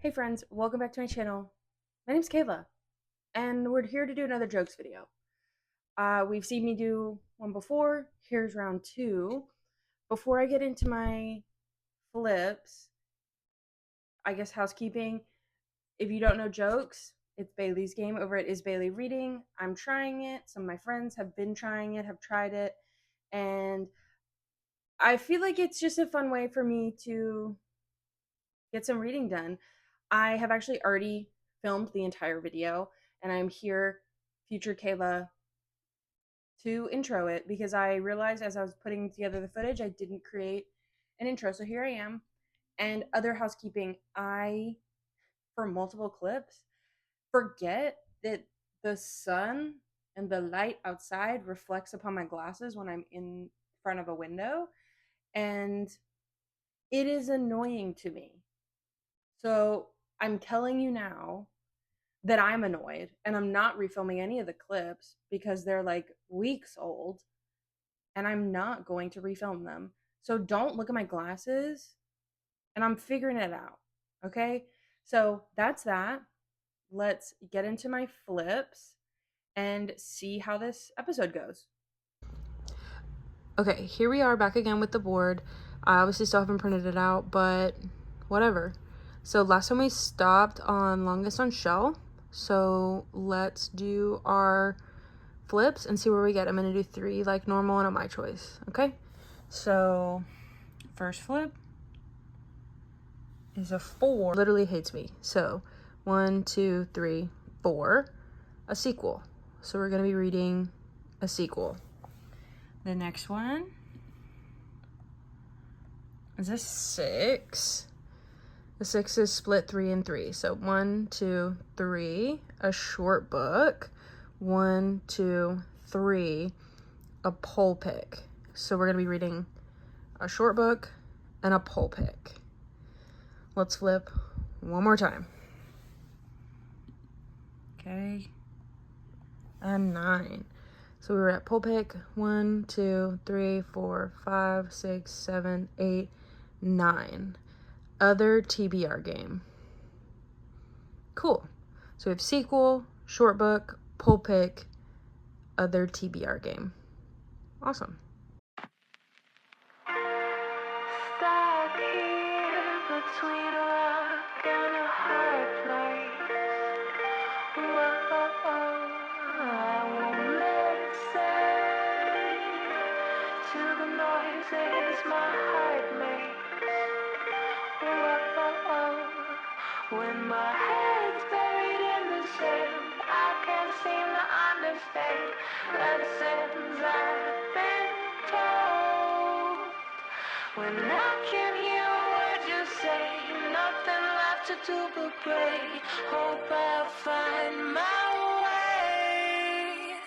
Hey friends, welcome back to my channel. My name's Kayla, and we're here to do another jokes video. We've seen me do one before. Here's round two. Before I get into my flips, I guess housekeeping. If you don't know jokes, it's Bailey's game over at Is Bailey Reading. I'm trying it. Some of my friends have been trying it, have tried it, and I feel like it's just a fun way for me to get some reading done. I have actually already filmed the entire video, and I'm here, future Kayla, to intro it because I realized as I was putting together the footage, I didn't create an intro. So here I am. And other housekeeping, I, for multiple clips, forget that the sun and the light outside reflects upon my glasses when I'm in front of a window. And it is annoying to me. So I'm telling you now that I'm annoyed and I'm not refilming any of the clips because they're like weeks old and I'm not going to refilm them. So don't look at my glasses and I'm figuring it out. Okay? So that's that. Let's get into my flips and see how this episode goes. Okay, here we are back again with the board. I obviously still haven't printed it out, but whatever. So last time we stopped on longest on shell. So let's do our flips and see where we get. I'm gonna do 3 like normal and a my choice. Okay, so first flip is a 4. Literally hates me. So 1, 2, 3, 4, a sequel. So we're gonna be reading a sequel. The next one is a 6. The 6 is split 3 and 3. So 1, 2, 3, a short book. 1, 2, 3, a pole pick. So we're gonna be reading a short book and a pole pick. Let's flip one more time. Okay. A 9. So we were at pole pick. 1, 2, 3, 4, 5, 6, 7, 8, 9. Other TBR game. Cool. So we have sequel, short book, pole pick, other TBR game. Awesome. Stuck here between a rock and a hard place. Whoa, I won't listen to the noises my heart makes. Whoa, when my head's buried in the sand, I can't seem to understand lessons I've been told. When I can't hear a word you say, nothing left to do but pray. Hope I'll find my way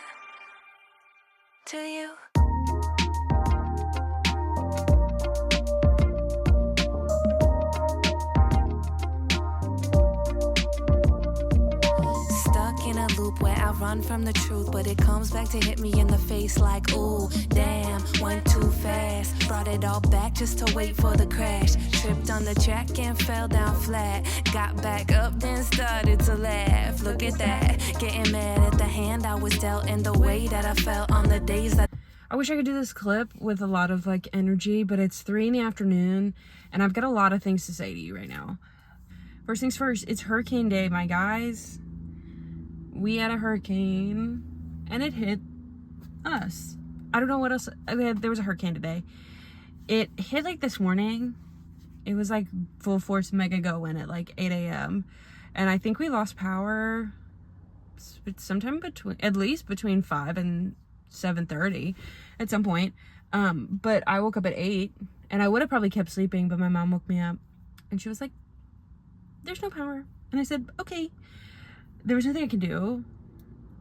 to you. Stuck in a loop where I run from the truth, but it comes back to hit me in the face like, ooh, damn, went too fast. Brought it all back just to wait for the crash. Tripped on the track and fell down flat. Got back up, then started to laugh. Look at that, getting mad at the hand I was dealt and the way that I felt on the days that I wish I could do this clip with a lot of like energy, but it's 3 in the afternoon and I've got a lot of things to say to you right now. First things first, it's hurricane day, my guys. We had a hurricane and it hit us. I don't know what else. There was a hurricane today. It hit like this morning. It was like full force mega go in at like 8 a.m. And I think we lost power sometime at least between 5 and 7:30 at some point. But I woke up at 8 and I would have probably kept sleeping, but my mom woke me up and she was like, there's no power. And I said, okay. There was nothing I could do,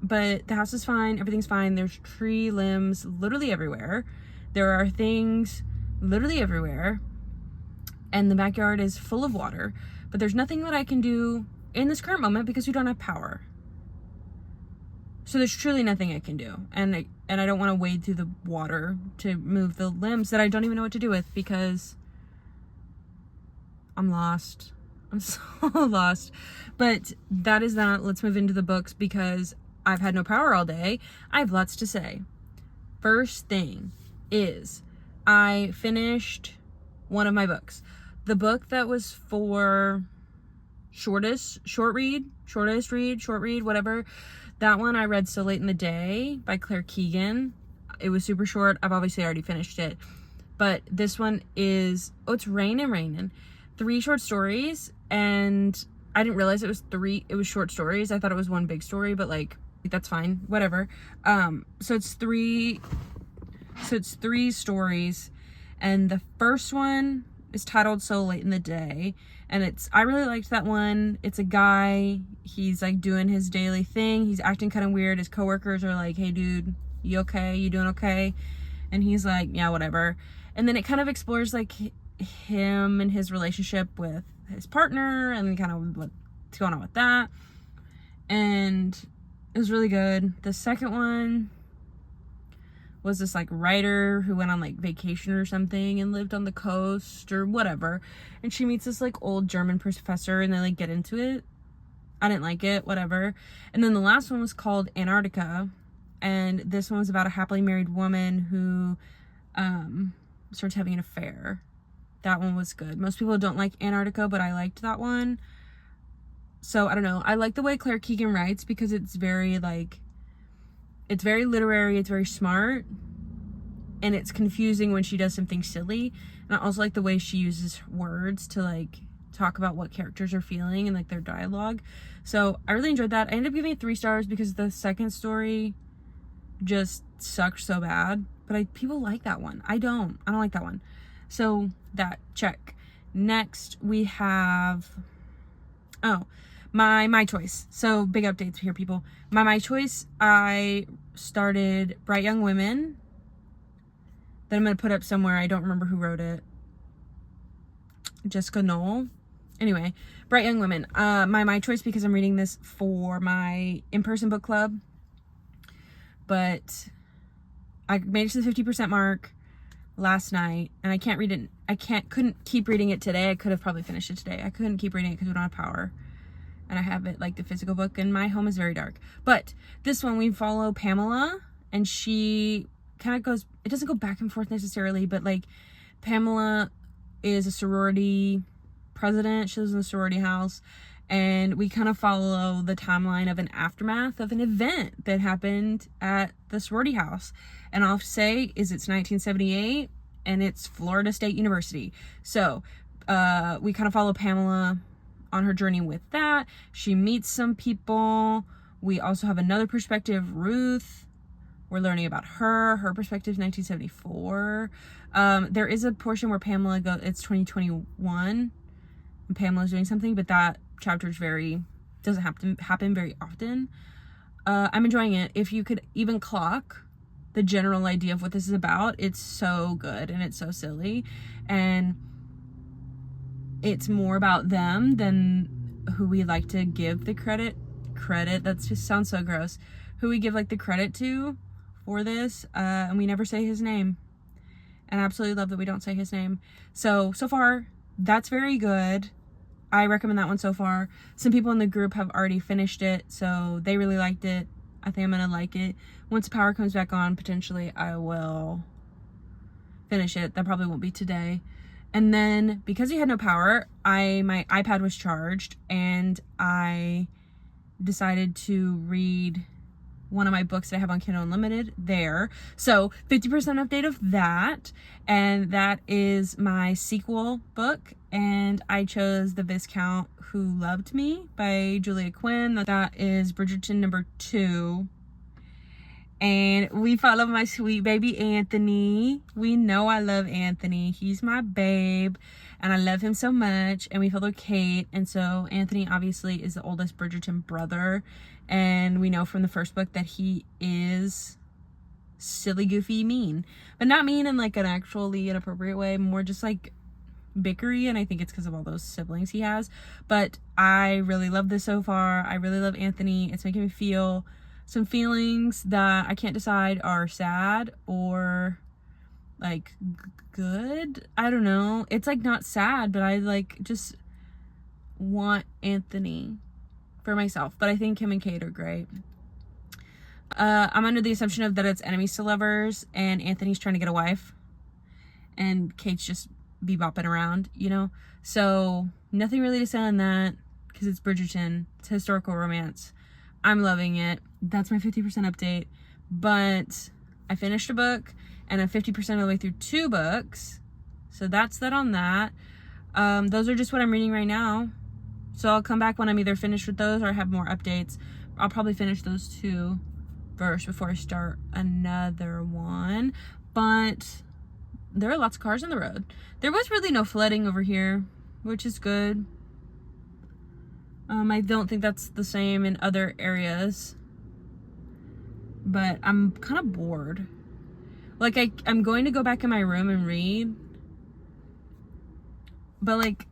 but the house is fine. Everything's fine. There's tree limbs literally everywhere. There are things literally everywhere. And the backyard is full of water. But there's nothing that I can do in this current moment because we don't have power. So there's truly nothing I can do. And I don't want to wade through the water to move the limbs that I don't even know what to do with because I'm lost. I'm so lost. But that is that. Let's move into the books because I've had no power all day. I have lots to say. First thing is I finished one of my books. The book that was for short read, whatever. That one I read So Late in the Day by Claire Keegan. It was super short. I've obviously already finished it. But this one is, it's Rainin'. 3 short stories, and I didn't realize it was short stories. I thought it was one big story, but like, that's fine, whatever. So it's three stories, and the first one is titled So Late in the Day, and I really liked that one. It's a guy, he's like doing his daily thing, he's acting kind of weird. His coworkers are like, hey dude, you okay, you doing okay? And he's like, yeah, whatever. And then it kind of explores like him and his relationship with his partner and kind of what's going on with that, and it was really good. The second one was this like writer who went on like vacation or something and lived on the coast or whatever, and she meets this like old German professor and they like get into it. I didn't like it, whatever. And then the last one was called Antarctica, and this one was about a happily married woman who starts having an affair. That one was good. Most people don't like Antarctica, but I liked that one. So I don't know. I like the way Claire Keegan writes because it's very like, it's very literary, it's very smart, and it's confusing when she does something silly. And I also like the way she uses words to like talk about what characters are feeling and like their dialogue. So I really enjoyed that. I ended up giving it 3 stars because the second story just sucked so bad. But people like that one. I don't like that one. So that, check. Next we have, my choice. So big updates here, people. My choice, I started Bright Young Women that I'm going to put up somewhere. I don't remember who wrote it. Jessica Knoll. Anyway, Bright Young Women. My choice because I'm reading this for my in-person book club. But I made it to the 50% mark last night, and I can't read it. Couldn't keep reading it today. I could have probably finished it today. I couldn't keep reading it because we don't have power. And I have it like the physical book, and my home is very dark. But this one, we follow Pamela, and she kind of goes, it doesn't go back and forth necessarily, but like Pamela is a sorority president. She lives in a sorority house, and we kind of follow the timeline of an aftermath of an event that happened at the sorority house. And I'll say it's 1978, and it's Florida State University. So we kind of follow Pamela on her journey with that. She meets some people. We also have another perspective, Ruth. We're learning about her perspective, 1974. There is a portion where Pamela goes, it's 2021, and Pamela's doing something, but that chapter is doesn't have to happen very often. I'm enjoying it. If you could even clock the general idea of what this is about, it's so good and it's so silly, and it's more about them than who we like to give the credit. That just sounds so gross. Who we give like the credit to for this, and we never say his name. And I absolutely love that we don't say his name. So far, that's very good. I recommend that one so far. Some people in the group have already finished it, so they really liked it. I think I'm gonna like it. Once the power comes back on, potentially I will finish it. That probably won't be today. And then because he had no power, my iPad was charged, and I decided to read one of my books that I have on Kindle Unlimited there. So 50% update of that, and that is my sequel book, and I chose The Viscount Who Loved Me by Julia Quinn. That is Bridgerton number 2. And we follow my sweet baby Anthony. We know I love Anthony. He's my babe, and I love him so much. And we follow Kate, and so Anthony obviously is the oldest Bridgerton brother, and we know from the first book that he is silly, goofy, mean, but not mean in like an actually inappropriate way, more just like bickery, and I think it's because of all those siblings he has. But I really love this so far. I really love Anthony. It's making me feel some feelings that I can't decide are sad or like good. I don't know. It's like not sad, but I like just want Anthony for myself, but I think him and Kate are great. I'm under the assumption of that it's enemies to lovers, and Anthony's trying to get a wife, and Kate's just bebopping around, you know? So nothing really to say on that, because it's Bridgerton. It's historical romance. I'm loving it. That's my 50% update. But I finished a book, and I'm 50% of the way through 2 books. So that's that on that. Those are just what I'm reading right now. So I'll come back when I'm either finished with those or I have more updates. I'll probably finish those 2 first before I start another one. But there are lots of cars on the road. There was really no flooding over here, which is good. I don't think that's the same in other areas. But I'm kind of bored. Like, I'm going to go back in my room and read. But, like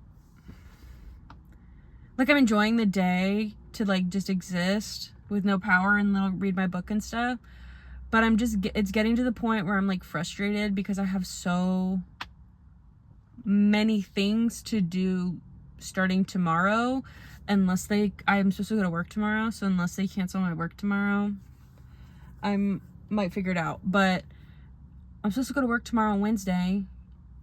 I'm enjoying the day to, like, just exist with no power and read my book and stuff. But it's getting to the point where I'm, like, frustrated because I have so many things to do starting tomorrow. I'm supposed to go to work tomorrow. So unless they cancel my work tomorrow, I might figure it out. But I'm supposed to go to work tomorrow on Wednesday.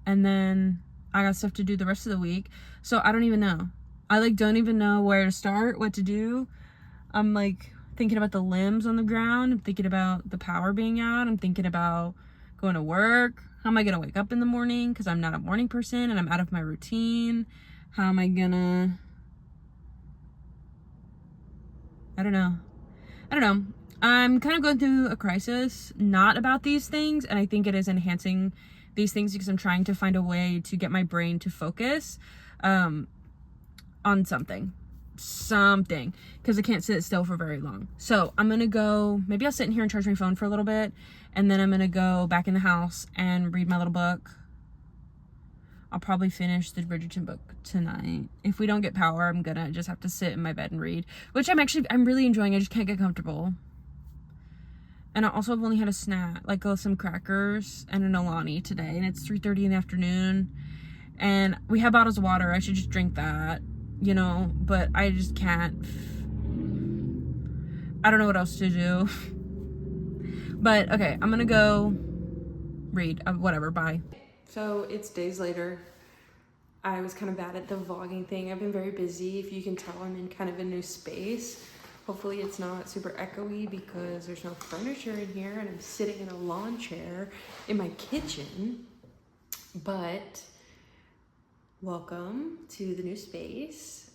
And then I got stuff to do the rest of the week. So I don't even know. I, like, don't even know where to start, what to do. I'm, like, thinking about the limbs on the ground. I'm thinking about the power being out. I'm thinking about going to work. How am I going to wake up in the morning? Because I'm not a morning person and I'm out of my routine. How am I going to... I don't know. I'm kind of going through a crisis, not about these things. And I think it is enhancing these things because I'm trying to find a way to get my brain to focus on something, because I can't sit still for very long. So I'm gonna go, maybe I'll sit in here and charge my phone for a little bit, and then I'm gonna go back in the house and read my little book. I'll probably finish the Bridgerton book tonight. If we don't get power, I'm gonna just have to sit in my bed and read, which I'm really enjoying. I just can't get comfortable. And I also have only had a snack, like some crackers and an Alani today, and it's 3:30 in the afternoon, and we have bottles of water. I should just drink that, you know, but I just can't. I don't know what else to do. But okay, I'm gonna go read. Whatever, bye. So it's days later. I was kind of bad at the vlogging thing. I've been very busy. If you can tell, I'm in kind of a new space. Hopefully it's not super echoey because there's no furniture in here and I'm sitting in a lawn chair in my kitchen. But welcome to the new space.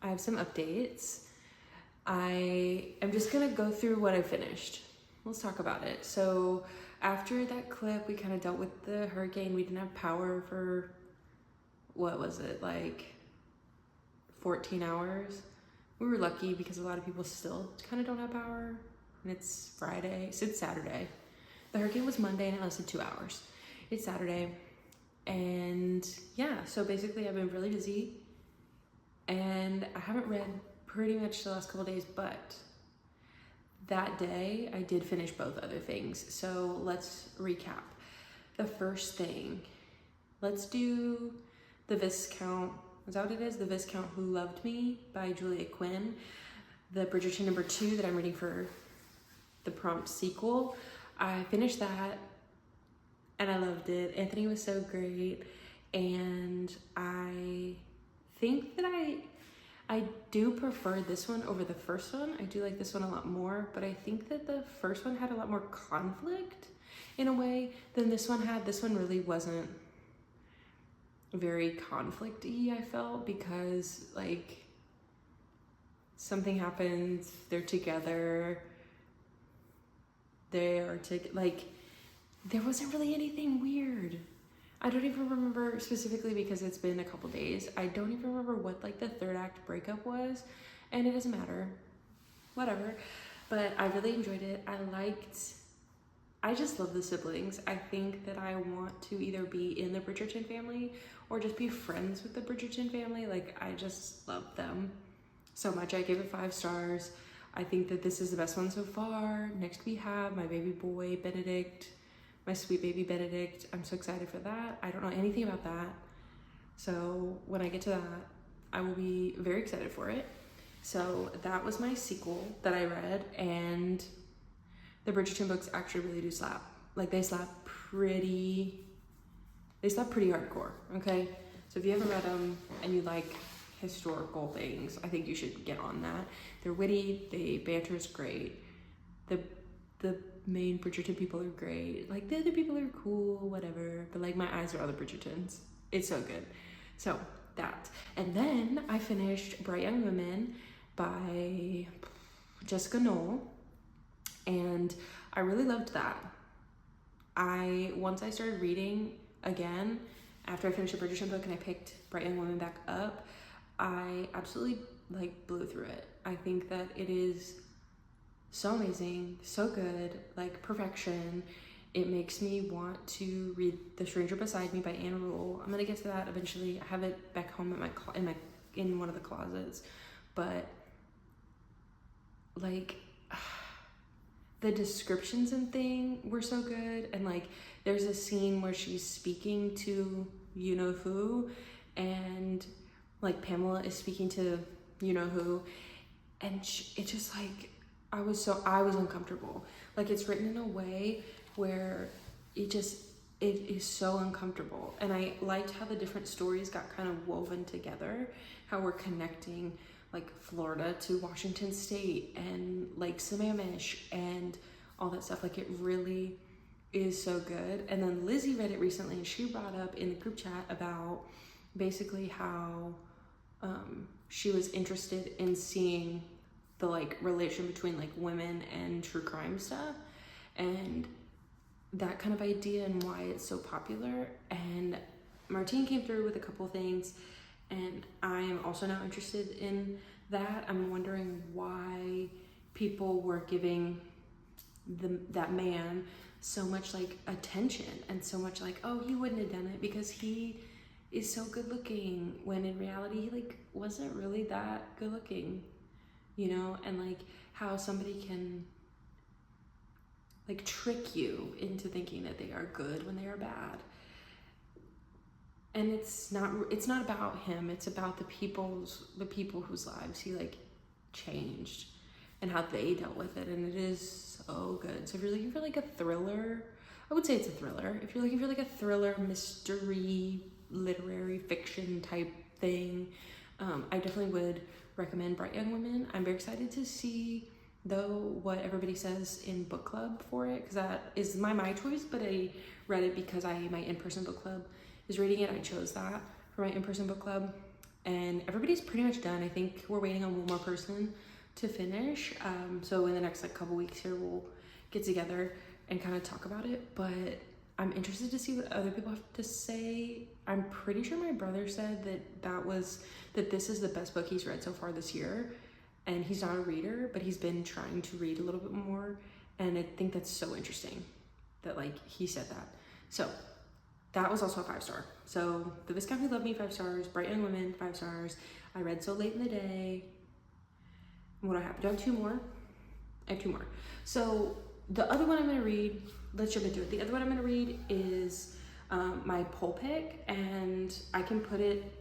I have some updates. I am just gonna go through what I finished. Let's talk about it. So after that clip, we kind of dealt with the hurricane. We didn't have power for, what was it, like 14 hours? We were lucky because a lot of people still kind of don't have power. And it's Friday, so it's Saturday. The hurricane was Monday and it lasted 2 hours. It's Saturday. And yeah, so basically I've been really busy and I haven't read pretty much the last couple days, but that day I did finish both other things. So let's recap. The first thing, let's do The Viscount. Is that what it is? The Viscount Who Loved Me by Julia Quinn. The Bridgerton #2 that I'm reading for the prompt sequel. I finished that and I loved it. Anthony was so great. And I think that I do prefer this one over the first one. I do like this one a lot more, but I think that the first one had a lot more conflict in a way than this one had. This one really wasn't very conflict-y, I felt, because like something happens, they're together, like there wasn't really anything weird. I don't even remember specifically because it's been a couple days. I don't even remember what like the third act breakup was, and it doesn't matter, whatever. But I really enjoyed it. I just love the siblings. I think that I want to either be in the Bridgerton family or just be friends with the Bridgerton family. Like, I just love them so much. I gave it 5 stars. I think that this is the best one so far. Next we have my baby boy, Benedict, my sweet baby Benedict. I'm so excited for that. I don't know anything about that. So when I get to that, I will be very excited for it. So that was my sequel that I read, and the Bridgerton books actually really do slap. Like they slap pretty hardcore, okay? So if you haven't read them and you like historical things, I think you should get on that. They're witty, the banter is great. The main Bridgerton people are great. Like the other people are cool, whatever. But like my eyes are on the Bridgertons. It's so good. So that. And then I finished Bright Young Women by Jessica Knoll. And I really loved that. Once I started reading again, after I finished the Bridgerton book and I picked Bright Young Women back up, I absolutely like blew through it. I think that it is so amazing, so good, like perfection. It makes me want to read The Stranger Beside Me by Anne Rule. I'm gonna get to that eventually. I have it back home at in one of the closets, but like the descriptions and thing were so good. And like there's a scene where she's speaking to you know who, and like Pamela is speaking to you know who, and it just like I was uncomfortable. Like it's written in a way where it is so uncomfortable. And I liked how the different stories got kind of woven together, how we're connecting like Florida to Washington State and Lake Sammamish and all that stuff. Like it really is so good. And then Lizzie read it recently and she brought up in the group chat about basically how she was interested in seeing the like relation between like women and true crime stuff and that kind of idea and why it's so popular. And Martine came through with a couple things, and I am also now interested in that. I'm wondering why people were giving that man so much like attention and so much like, oh, he wouldn't have done it because he is so good looking, when in reality he like wasn't really that good looking, you know? And like how somebody can like trick you into thinking that they are good when they are bad. And it's not about him, it's about the people whose lives he like changed and how they dealt with it. And it is so good. So if you're looking for like a thriller, I would say it's a thriller. If you're looking for like a thriller, mystery, literary fiction type thing, I definitely would recommend Bright Young Women. I'm very excited to see though what everybody says in book club for it, because that is my choice, but I read it because my in-person book club is reading it. I chose that for my in-person book club, and everybody's pretty much done. I think we're waiting on one more person to finish, so in the next like couple weeks here we'll get together and kind of talk about it. But I'm interested to see what other people have to say. I'm pretty sure my brother said that this is the best book he's read so far this year. And he's not a reader, but he's been trying to read a little bit more. And I think that's so interesting that like he said that. So that was also a 5-star. So The Viscount Who Loved Me, 5 stars. Bright Young Women, 5 stars. I read So Late in the Day. What do I have? Do I have 2 more? I have 2 more. So the other one I'm gonna read, let's jump into it. The other one I'm gonna read is my poll pick, and I can put it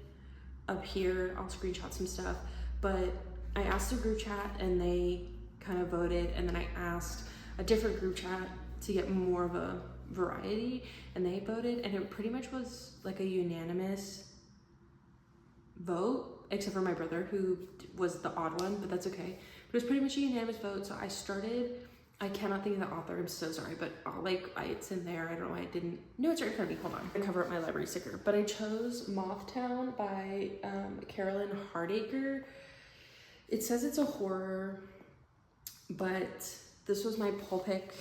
up here. I'll screenshot some stuff, but I asked a group chat and they kind of voted, and then I asked a different group chat to get more of a variety, and they voted, and it pretty much was like a unanimous vote, except for my brother who was the odd one, but that's okay. But it was pretty much a unanimous vote. So I cannot think of the author, I'm so sorry, but it's in there. I don't know why I didn't. No, it's right in front of me. Hold on. I'm gonna cover up my library sticker. But I chose Mothtown by Carolyn Hardacre. It says it's a horror, but this was my poll pick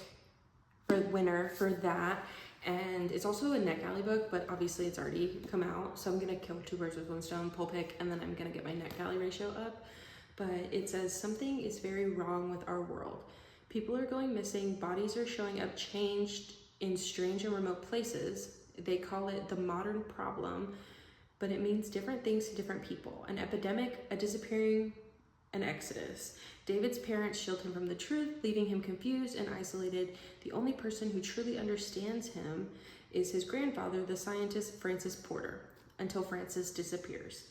for winner for that. And it's also a NetGalley book, but obviously it's already come out. So I'm gonna kill 2 birds with 1 stone, poll pick, and then I'm gonna get my NetGalley ratio up. But it says, something is very wrong with our world. People are going missing, bodies are showing up changed in strange and remote places. They call it the modern problem, but it means different things to different people. An epidemic, a disappearing, an exodus. David's parents shield him from the truth, leaving him confused and isolated. The only person who truly understands him is his grandfather, the scientist Francis Porter, until Francis disappears.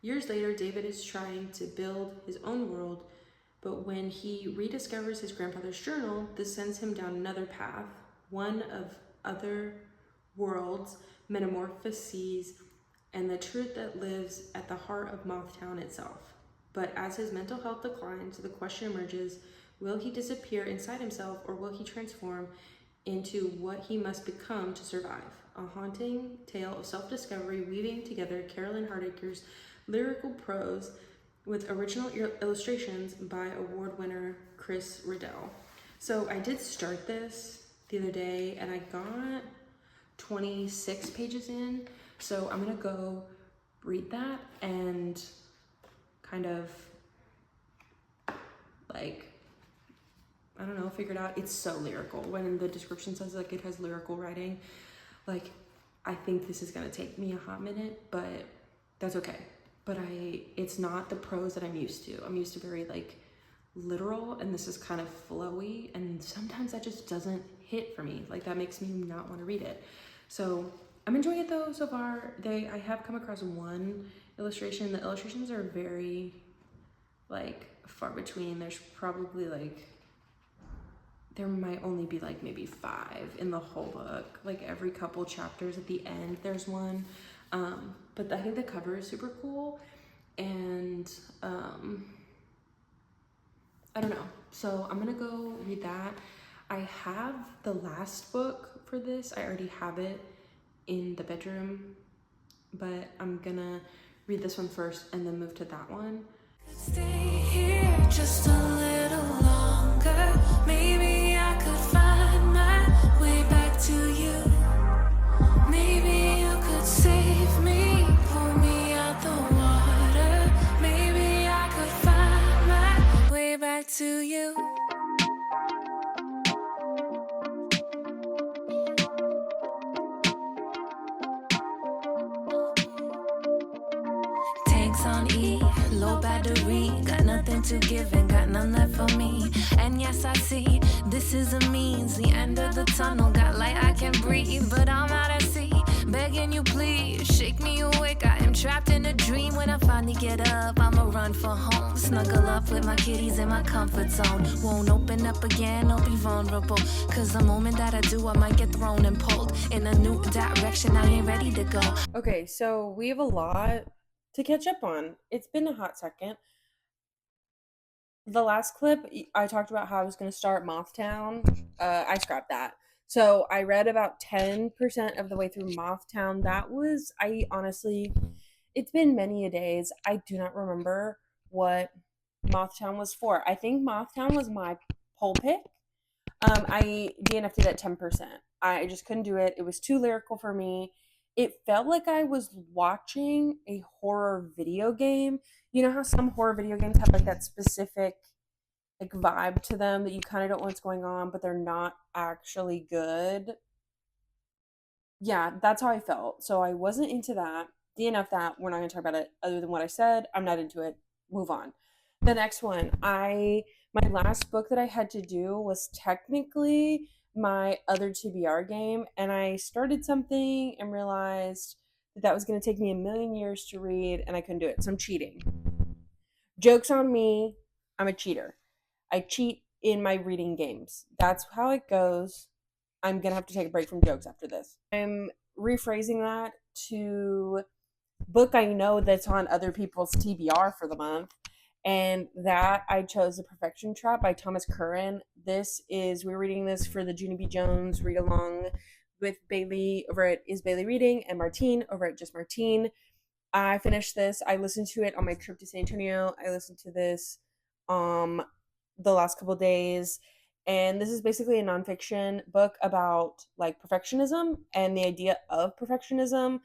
Years later, David is trying to build his own world, but when he rediscovers his grandfather's journal, this sends him down another path, one of other worlds, metamorphoses, and the truth that lives at the heart of Mothtown itself. But as his mental health declines, the question emerges, will he disappear inside himself, or will he transform into what he must become to survive? A haunting tale of self-discovery weaving together Carolyn Hardacre's lyrical prose with original illustrations by award winner Chris Riddell. So I did start this the other day and I got 26 pages in. So I'm gonna go read that and kind of like, I don't know, figure it out. It's so lyrical. When the description says like it has lyrical writing, like I think this is gonna take me a hot minute, but that's okay. But it's not the prose that I'm used to. I'm used to very like literal, and this is kind of flowy, and sometimes that just doesn't hit for me. Like that makes me not want to read it. So I'm enjoying it though so far. I have come across one illustration. The illustrations are very like far between. There's probably like, there might only be like maybe 5 in the whole book. Like every couple chapters at the end there's one. But I think the cover is super cool, and I don't know. So I'm gonna go read that. I have the last book for this. I already have it in the bedroom, but I'm gonna read this one first and then move to that one. Stay here just a little longer. Maybe I could find my way back to you. Maybe you could save me, pull me out the water. Maybe I could find my way back to you. Tanks on E, low battery, got nothing to give and got none left for me. And yes, I see, this is a means, the end of the tunnel, got light I can breathe, but I'm out at sea, begging you please, shake me awake, I am trapped in a dream. When I finally get up, I'ma run for home, snuggle up with my kitties in my comfort zone, won't open up again, I'll be vulnerable, cause the moment that I do, I might get thrown and pulled in a new direction, I ain't ready to go. Okay, so we have a lot to catch up on. It's been a hot second. The last clip, I talked about how I was going to start Mothtown. I scrapped that. So I read about 10% of the way through Mothtown. I honestly, it's been many a days. I do not remember what Mothtown was for. I think Mothtown was my poll pick. I DNF'd it at 10%. I just couldn't do it. It was too lyrical for me. It felt like I was watching a horror video game. You know how some horror video games have like that specific like vibe to them that you kind of don't know what's going on, but they're not actually good. Yeah, that's how I felt. So I wasn't into that. DNF that. We're not going to talk about it other than what I said. I'm not into it. Move on. The next one, my last book that I had to do was technically my other TBR game, and I started something and realized that was going to take me a million years to read, and I couldn't do it. So I'm cheating. Joke's on me. I'm a cheater. I cheat in my reading games. That's how it goes. I'm going to have to take a break from jokes after this. I'm rephrasing that to book I know that's on other people's TBR for the month. And that I chose The Perfection Trap by Thomas Curran. We're reading this for the Junie B. Jones read along with Bailey over at Is Bailey Reading and Martine over at Just Martine. I finished this. I listened to it on my trip to San Antonio. I listened to this the last couple days. And this is basically a nonfiction book about like perfectionism and the idea of perfectionism,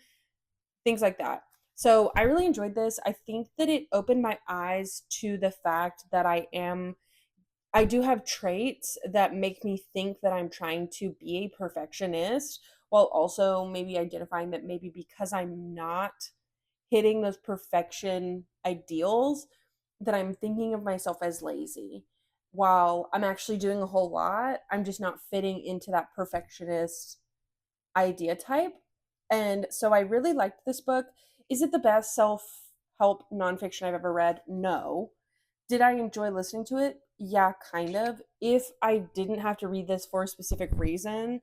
things like that. So I really enjoyed this. I think that it opened my eyes to the fact that I do have traits that make me think that I'm trying to be a perfectionist, while also maybe identifying that maybe because I'm not hitting those perfection ideals, that I'm thinking of myself as lazy. While I'm actually doing a whole lot, I'm just not fitting into that perfectionist idea type. And so I really liked this book. Is it the best help nonfiction I've ever read? No. Did I enjoy listening to it? Yeah, kind of. If I didn't have to read this for a specific reason,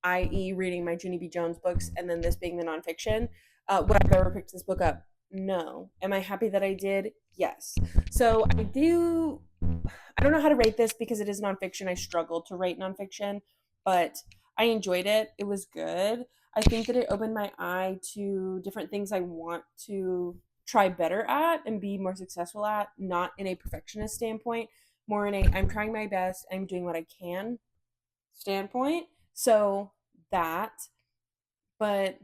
i.e., reading my Junie B. Jones books and then this being the nonfiction, would I've ever picked this book up? No. Am I happy that I did? Yes. So I don't know how to rate this because it is nonfiction. I struggle to rate nonfiction, but I enjoyed it. It was good. I think that it opened my eye to different things I want to try better at and be more successful at, not in a perfectionist standpoint, more in a I'm trying my best, I'm doing what I can standpoint. So that, but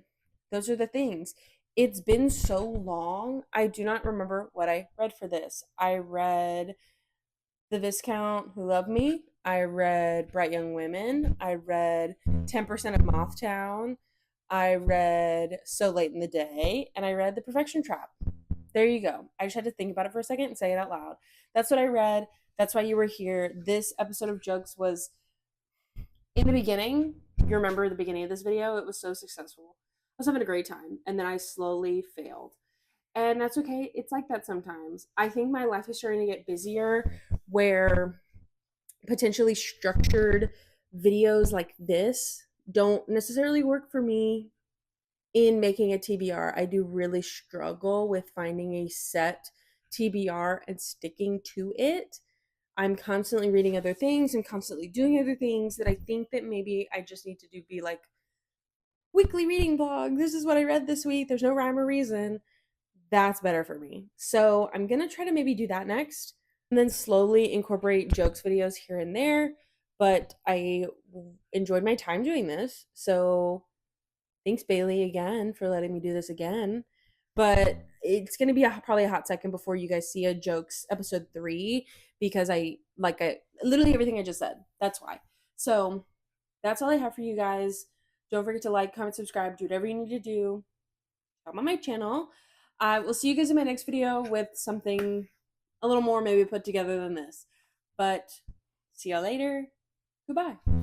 those are the things. It's been so long. I do not remember what I read for this. I read The Viscount Who Loved Me. I read Bright Young Women. I read 10% of Mothtown. I read So Late in the Day. And I read The Perfection Trap. There you go. I just had to think about it for a second and say it out loud. That's what I read. That's why you were here. This episode of Jokes was in the beginning. You remember the beginning of this video? It was so successful. I was having a great time. And then I slowly failed. And that's okay. It's like that sometimes. I think my life is starting to get busier where potentially structured videos like this don't necessarily work for me in making a TBR. I do really struggle with finding a set TBR and sticking to it. I'm constantly reading other things and constantly doing other things that I think that maybe I just need to do be like weekly reading vlog. This is what I read this week. There's no rhyme or reason. That's better for me. So I'm going to try to maybe do that next and then slowly incorporate jokes videos here and there. But I enjoyed my time doing this. So thanks, Bailey, again for letting me do this again. But it's going to be probably a hot second before you guys see a jokes episode 3 because I literally everything I just said. That's why. So that's all I have for you guys. Don't forget to like, comment, subscribe, do whatever you need to do. Come on my channel. I will see you guys in my next video with something a little more maybe put together than this. But see y'all later. Goodbye.